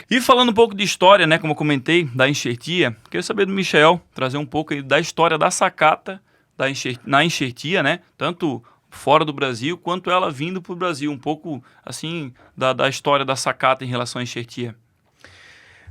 E falando um pouco de história, né, como eu comentei, da enxertia, queria saber do Michel, trazer um pouco aí da história da Sakata na enxertia, né, tanto fora do Brasil, quanto ela vindo para o Brasil, um pouco, assim, da história da Sakata em relação à enxertia.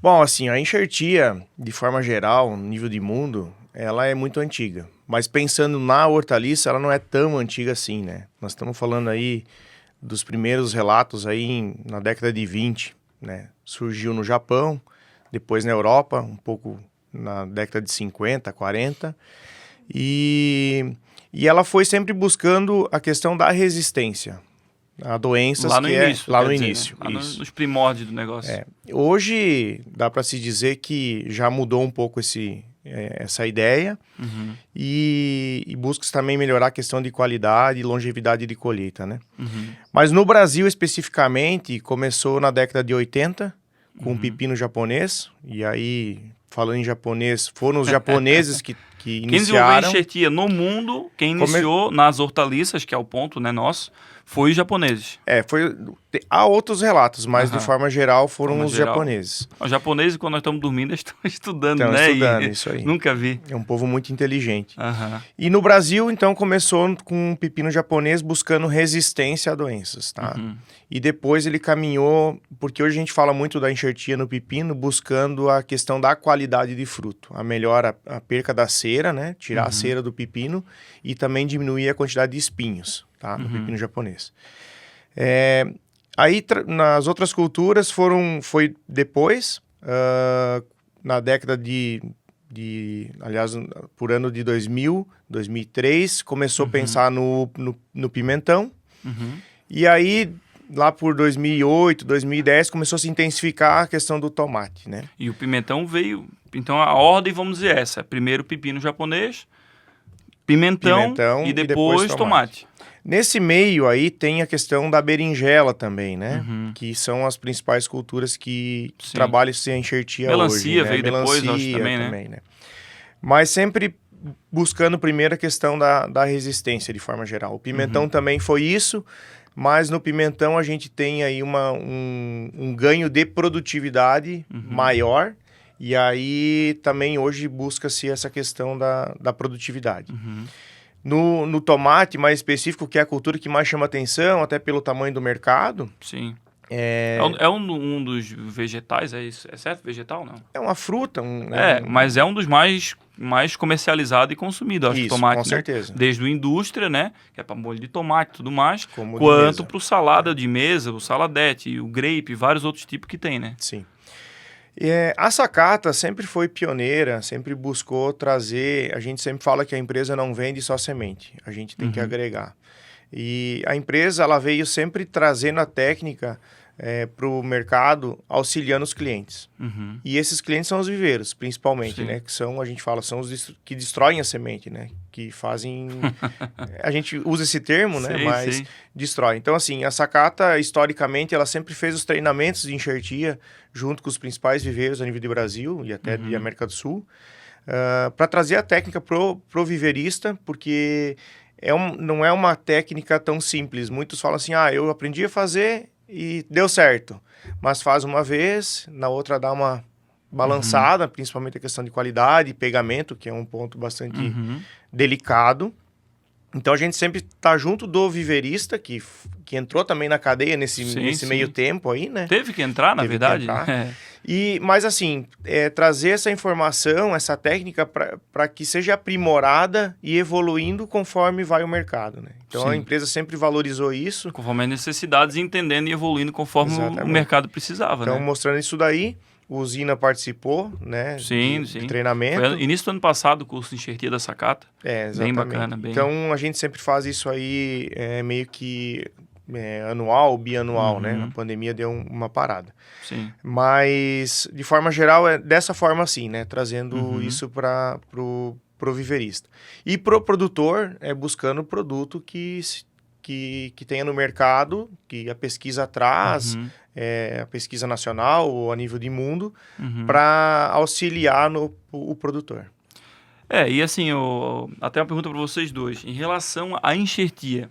Bom, assim, a enxertia, de forma geral, no nível de mundo, ela é muito antiga. Mas pensando na hortaliça, ela não é tão antiga assim, né? Nós estamos falando aí dos primeiros relatos aí na década de 20, né? Surgiu no Japão, depois na Europa, um pouco na década de 50, 40. E ela foi sempre buscando a questão da resistência a doenças Lá no que é início, lá quer no dizer, início. né? Lá Isso. nos primórdios do negócio. Hoje dá para se dizer que já mudou um pouco essa ideia e busca-se também melhorar a questão de qualidade e longevidade de colheita, né? Mas no Brasil especificamente começou na década de 80 com o pepino japonês, e aí falando em japonês, foram os japoneses que Quem desenvolveu a iniciaram. enxertia no mundo, quem iniciou nas hortaliças, que é o ponto, né, nosso, foi os japoneses. Há outros relatos, mas de forma geral foram os geral. japoneses. Os japoneses, quando nós estamos dormindo, eles estão estudando, Estão né? estudando, isso aí. Nunca vi. É um povo muito inteligente. E no Brasil, então, começou com um pepino japonês buscando resistência a doenças, tá? E depois ele caminhou, porque hoje a gente fala muito da enxertia no pepino, buscando a questão da qualidade de fruto. A melhora, a perca da cera, né? Tirar a cera do pepino e também diminuir a quantidade de espinhos, tá? No pepino japonês. Aí, nas outras culturas, foi depois, na década aliás, por ano de 2000, 2003, começou a pensar no pimentão. E aí, lá por 2008, 2010, começou a se intensificar a questão do tomate, né? E o pimentão veio... Então, a ordem, vamos dizer essa. Primeiro pepino japonês, pimentão e depois tomate. Nesse meio aí tem a questão da berinjela também, né? Que são as principais culturas que trabalham sem enxertia Melancia hoje, né? veio depois, acho, também, né? Mas sempre buscando primeiro a questão da resistência, de forma geral. O pimentão também foi isso, mas no pimentão a gente tem aí um ganho de produtividade maior, e aí também hoje busca-se essa questão da produtividade. No tomate, mais específico, que é a cultura que mais chama atenção, até pelo tamanho do mercado. Sim. É um dos vegetais, é isso? É certo? Vegetal, não? É uma fruta. Mas é um dos mais comercializado e consumido, acho que tomate, com certeza. Desde a indústria, né? Que é para molho de tomate e tudo mais, quanto para o salada de mesa, o saladete, o grape, vários outros tipos que tem, né? Sim. A Sakata sempre foi pioneira, sempre buscou trazer... A gente sempre fala que a empresa não vende só semente, a gente tem que agregar. E a empresa ela veio sempre trazendo a técnica para o mercado, auxiliando os clientes. E esses clientes são os viveiros, principalmente, né? Que são, a gente fala, são os que destroem a semente, né? Que fazem... a gente usa esse termo, né? Mas destrói. Então, assim, a Sakata, historicamente, ela sempre fez os treinamentos de enxertia junto com os principais viveiros a nível de Brasil e até de América do Sul, para trazer a técnica pro viveirista, porque não é uma técnica tão simples. Muitos falam assim, eu aprendi a fazer e deu certo. Mas faz uma vez, na outra dá uma balançada, principalmente a questão de qualidade e pegamento, que é um ponto bastante delicado. Então a gente sempre está junto do viveirista, que entrou também na cadeia nesse meio tempo aí, né? Teve que entrar, na verdade. Mas assim, trazer essa informação, essa técnica para que seja aprimorada e evoluindo conforme vai o mercado, né? Então a empresa sempre valorizou isso. Conforme as necessidades, entendendo e evoluindo conforme o mercado precisava, então, mostrando isso daí, o Usina participou, né? De treinamento. Foi início do ano passado o curso de enxertia da Sakata. Exatamente. Bem bacana. Então a gente sempre faz isso aí meio que anual, bianual, né? A pandemia deu uma parada. Sim. Mas, de forma geral, é dessa forma assim, né? Trazendo isso para pro viveirista. E pro produtor, buscando produto que tenha no mercado, que a pesquisa traz, a pesquisa nacional ou a nível de mundo, para auxiliar o produtor. E assim, até uma pergunta para vocês dois. Em relação à enxertia,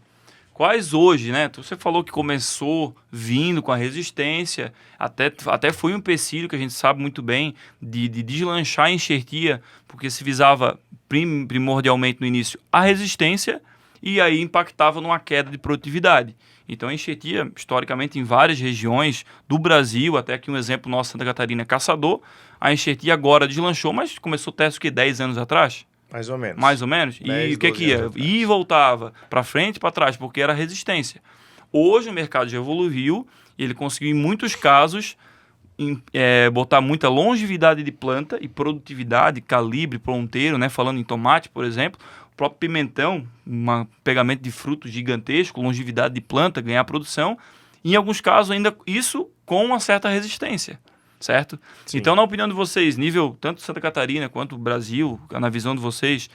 quais hoje, né? Você falou que começou vindo com a resistência, até foi um empecilho que a gente sabe muito bem de deslanchar a enxertia, porque se visava primordialmente no início a resistência e aí impactava numa queda de produtividade. Então a enxertia, historicamente, em várias regiões do Brasil, até aqui um exemplo nosso, Santa Catarina, Caçador, a enxertia agora deslanchou, mas começou o teste o quê? 10 anos atrás? Mais ou menos. Mais ou menos? 10, E o que ia? atrás. E voltava para frente e para trás, porque era resistência. Hoje o mercado já evoluiu e ele conseguiu, em muitos casos, botar muita longevidade de planta e produtividade, calibre, ponteiro, né? Falando em tomate, por exemplo. O próprio pimentão, um pegamento de fruto gigantesco, longevidade de planta, ganhar produção. E, em alguns casos, ainda isso com uma certa resistência, certo? Sim. Então, na opinião de vocês, nível tanto Santa Catarina quanto Brasil, na visão de vocês,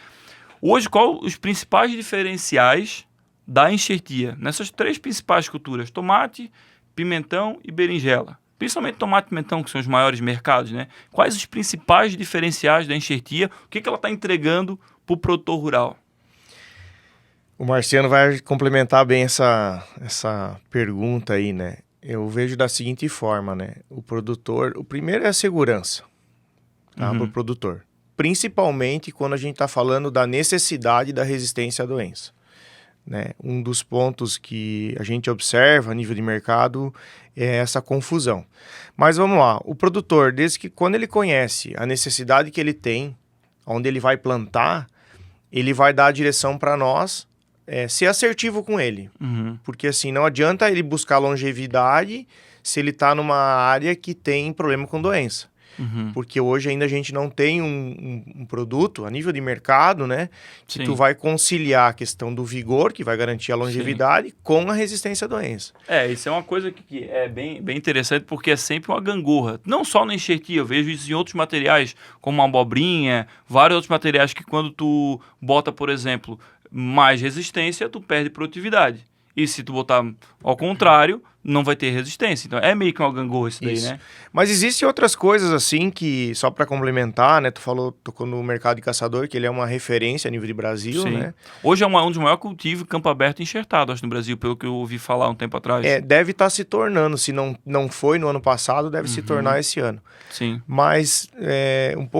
hoje, qual os principais diferenciais da enxertia nessas 3 principais culturas? Tomate, pimentão e berinjela. Principalmente tomate e pimentão, que são os maiores mercados, né? Quais os principais diferenciais da enxertia? O que ela está entregando para o produtor rural? O Marciano vai complementar bem essa pergunta aí, né? Eu vejo da seguinte forma, né? O produtor, o primeiro é a segurança, tá? Para o produtor. Principalmente quando a gente está falando da necessidade da resistência à doença, né? Um dos pontos que a gente observa a nível de mercado é essa confusão. Mas vamos lá, o produtor, desde que quando ele conhece a necessidade que ele tem, onde ele vai plantar, ele vai dar a direção para nós, ser assertivo com ele. Porque assim, não adianta ele buscar longevidade se ele está numa área que tem problema com doença. Porque hoje ainda a gente não tem um produto a nível de mercado, né? Que Sim. tu vai conciliar a questão do vigor, que vai garantir a longevidade, sim, com a resistência à doença. Isso é uma coisa que é bem interessante, porque é sempre uma gangorra. Não só na enxertia, eu vejo isso em outros materiais, como a abobrinha, vários outros materiais que quando tu bota, por exemplo, mais resistência, tu perde produtividade. E se tu botar ao contrário, não vai ter resistência. Então é meio que uma gangorra isso daí, né? Mas existem outras coisas assim que, só para complementar, né? Tu tocou no mercado de caçador, que ele é uma referência a nível de Brasil, sim, né? Hoje é um dos maiores cultivos campo aberto enxertado, acho, no Brasil, pelo que eu ouvi falar um tempo atrás. Deve estar se tornando, se não foi no ano passado, deve se tornar esse ano. Sim. Mas,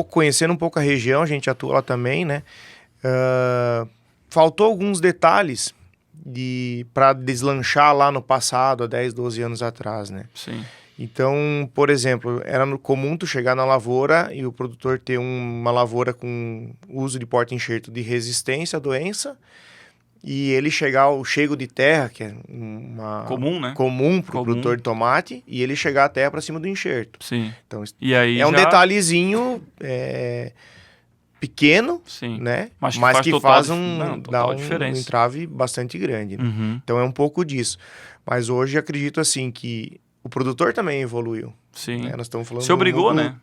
conhecendo um pouco a região, a gente atua lá também, né? Faltou alguns detalhes para deslanchar lá no passado, há 10, 12 anos atrás, né? Sim. Então, por exemplo, era comum tu chegar na lavoura e o produtor ter uma lavoura com uso de porta-enxerto de resistência à doença e ele chegar ao chego de terra, que é comum, né? Comum para o produtor de tomate, e ele chegar a terra para cima do enxerto. Sim. Então, e aí um detalhezinho pequeno, sim, né? Mas que faz dá um entrave bastante grande. Né? Então é um pouco disso. Mas hoje acredito assim que o produtor também evoluiu. Sim. Né? Nós estamos falando se obrigou, né?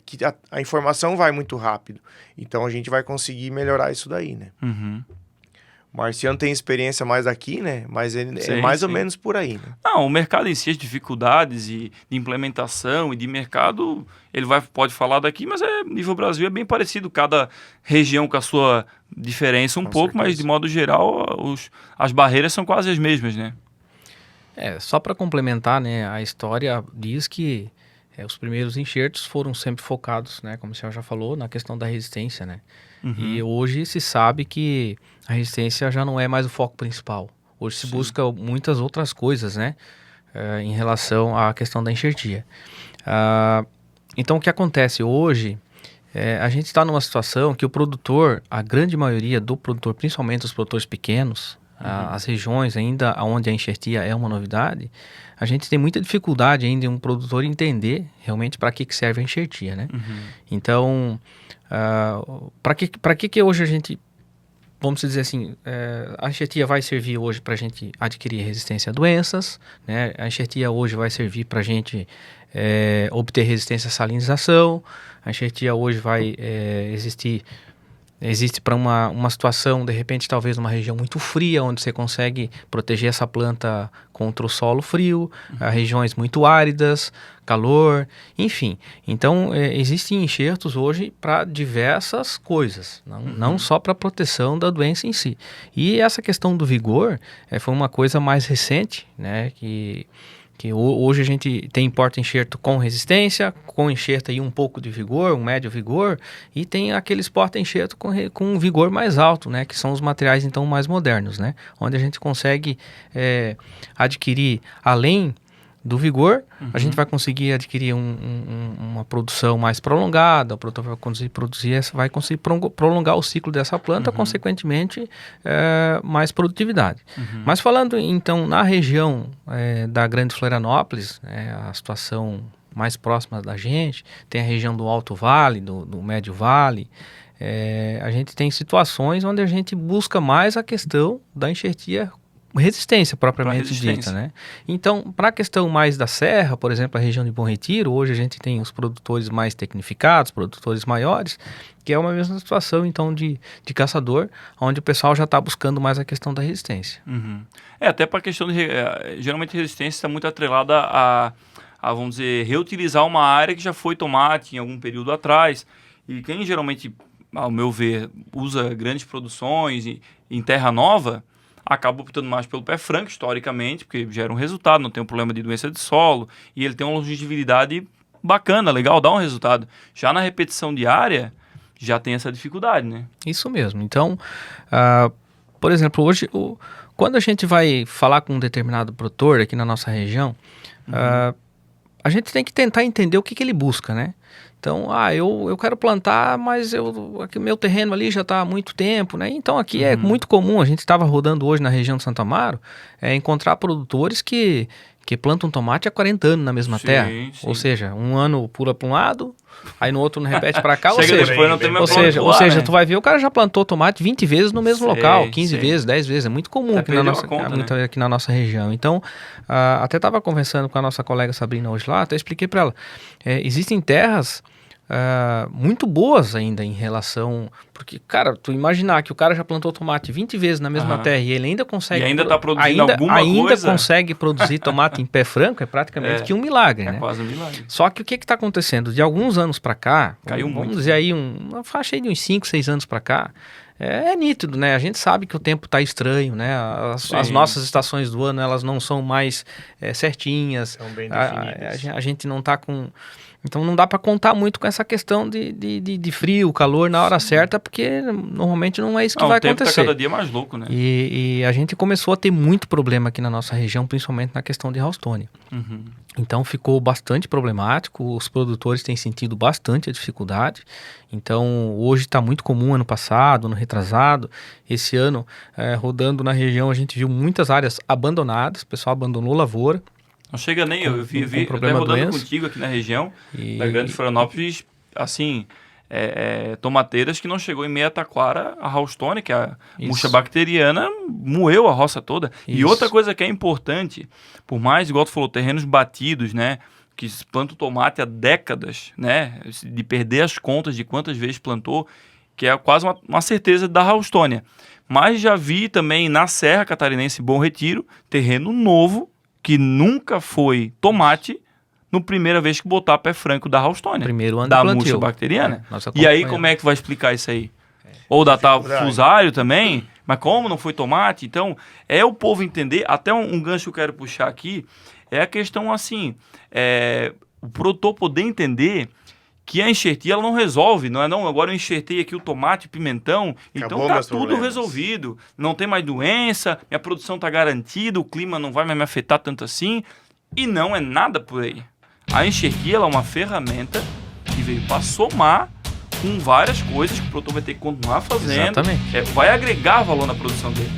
Que a informação vai muito rápido. Então a gente vai conseguir melhorar isso daí, né? O Marciano tem experiência mais aqui, né? Mas ele é mais ou menos por aí, né? Não, o mercado em si, as dificuldades de implementação e de mercado, ele pode falar daqui, mas nível Brasil é bem parecido, cada região com a sua diferença pouco, certeza. Mas de modo geral, as barreiras são quase as mesmas, né? Só para complementar, né? A história diz que os primeiros enxertos foram sempre focados, né? Como o senhor já falou, na questão da resistência, né? E hoje se sabe que a resistência já não é mais o foco principal. Hoje se busca muitas outras coisas, né? Em relação à questão da enxertia. Então, o que acontece hoje, a gente está numa situação que o produtor, a grande maioria do produtor, principalmente os produtores pequenos, as regiões ainda onde a enxertia é uma novidade, a gente tem muita dificuldade ainda em um produtor entender realmente para que serve a enxertia, né? Então, para que hoje a gente, vamos dizer assim, a enxertia vai servir hoje para a gente adquirir resistência a doenças, né? A enxertia hoje vai servir para a gente obter resistência à salinização, a enxertia hoje vai existir existe para uma situação, de repente, talvez numa região muito fria, onde você consegue proteger essa planta contra o solo frio, regiões muito áridas, calor, enfim. Então, existem enxertos hoje para diversas coisas, não só para a proteção da doença em si. E essa questão do vigor foi uma coisa mais recente, né, que hoje a gente tem porta-enxerto com resistência, com enxerto aí um pouco de vigor, um médio vigor, e tem aqueles porta-enxerto com vigor mais alto, né, que são os materiais então mais modernos, né, onde a gente consegue adquirir, além do vigor, a gente vai conseguir adquirir uma produção mais prolongada, o produtor vai conseguir prolongar o ciclo dessa planta, consequentemente, mais produtividade. Mas falando, então, na região da Grande Florianópolis, a situação mais próxima da gente, tem a região do Alto Vale, do Médio Vale, a gente tem situações onde a gente busca mais a questão da enxertia resistência propriamente dita, né? Então, para a questão mais da serra, por exemplo, a região de Bom Retiro, hoje a gente tem os produtores mais tecnificados, produtores maiores, que é uma mesma situação, então, de caçador, onde o pessoal já está buscando mais a questão da resistência. Até para a questão de... geralmente a resistência está muito atrelada a, vamos dizer, reutilizar uma área que já foi tomate em algum período atrás, e quem geralmente, ao meu ver, usa grandes produções em terra nova, acaba optando mais pelo pé franco, historicamente, porque gera um resultado, não tem um problema de doença de solo, e ele tem uma longevidade bacana, legal, dá um resultado. Já na repetição diária, já tem essa dificuldade, né? Isso mesmo. Então, por exemplo, hoje, quando a gente vai falar com um determinado produtor aqui na nossa região, a gente tem que tentar entender o que ele busca, né? Então, eu quero plantar, mas aqui, meu terreno ali já está há muito tempo, né? Então, aqui é muito comum, a gente estava rodando hoje na região de Santo Amaro, encontrar produtores que plantam tomate há 40 anos na mesma terra. Sim. Ou seja, um ano pula para um lado, aí no outro não repete para cá. Ou seja, tu vai ver, o cara já plantou tomate 20 vezes no mesmo local, 15 vezes, 10 vezes. É muito comum aqui na nossa região. Então, até estava conversando com a nossa colega Sabrina hoje lá, até expliquei para ela. Existem terras muito boas ainda em relação... Porque, cara, tu imaginar que o cara já plantou tomate 20 vezes na mesma terra e ele ainda consegue... E ainda está produzindo alguma coisa... Ainda consegue produzir tomate em pé franco, é praticamente que um milagre, né? É quase um milagre. Só que o que está acontecendo? De alguns anos para cá... Caiu muito. Vamos dizer aí, uma faixa aí de uns 5, 6 anos para cá, é nítido, né? A gente sabe que o tempo está estranho, né? As nossas estações do ano, elas não são mais certinhas. São bem definidas. A gente não está com... Então não dá para contar muito com essa questão de frio, calor na hora certa, porque normalmente não é isso que vai acontecer. O tempo está cada dia mais louco, né? E a gente começou a ter muito problema aqui na nossa região, principalmente na questão de Housetonia. Então ficou bastante problemático, os produtores têm sentido bastante a dificuldade. Então hoje está muito comum, ano passado, ano retrasado, esse ano, rodando na região, a gente viu muitas áreas abandonadas, o pessoal abandonou lavoura. Não chega nem, eu vi até rodando contigo aqui na região da Grande Florianópolis, assim, tomateiras que não chegou em meia taquara, a Housetonia, que é a murcha bacteriana, moeu a roça toda. E outra coisa que é importante, por mais, igual tu falou, terrenos batidos, né, que planta o tomate há décadas, né, de perder as contas de quantas vezes plantou, que é quase uma certeza da Housetonia. Mas já vi também na Serra Catarinense Bom Retiro, terreno novo, que nunca foi tomate, no primeira vez que botar pé franco da Housetonia. Primeiro ano da murcha bacteriana. E aí, como é que vai explicar isso aí? Ou da tal fusário também, mas como não foi tomate? Então, o povo entender, até um gancho que eu quero puxar aqui, é a questão assim, o produtor poder entender que a enxertia ela não resolve, não, agora eu enxertei aqui o tomate, o pimentão, então tá tudo resolvido, não tem mais doença, minha produção tá garantida, o clima não vai mais me afetar tanto assim, e não é nada por aí. A enxertia ela é uma ferramenta que veio para somar com várias coisas que o produtor vai ter que continuar fazendo, vai agregar valor na produção dele.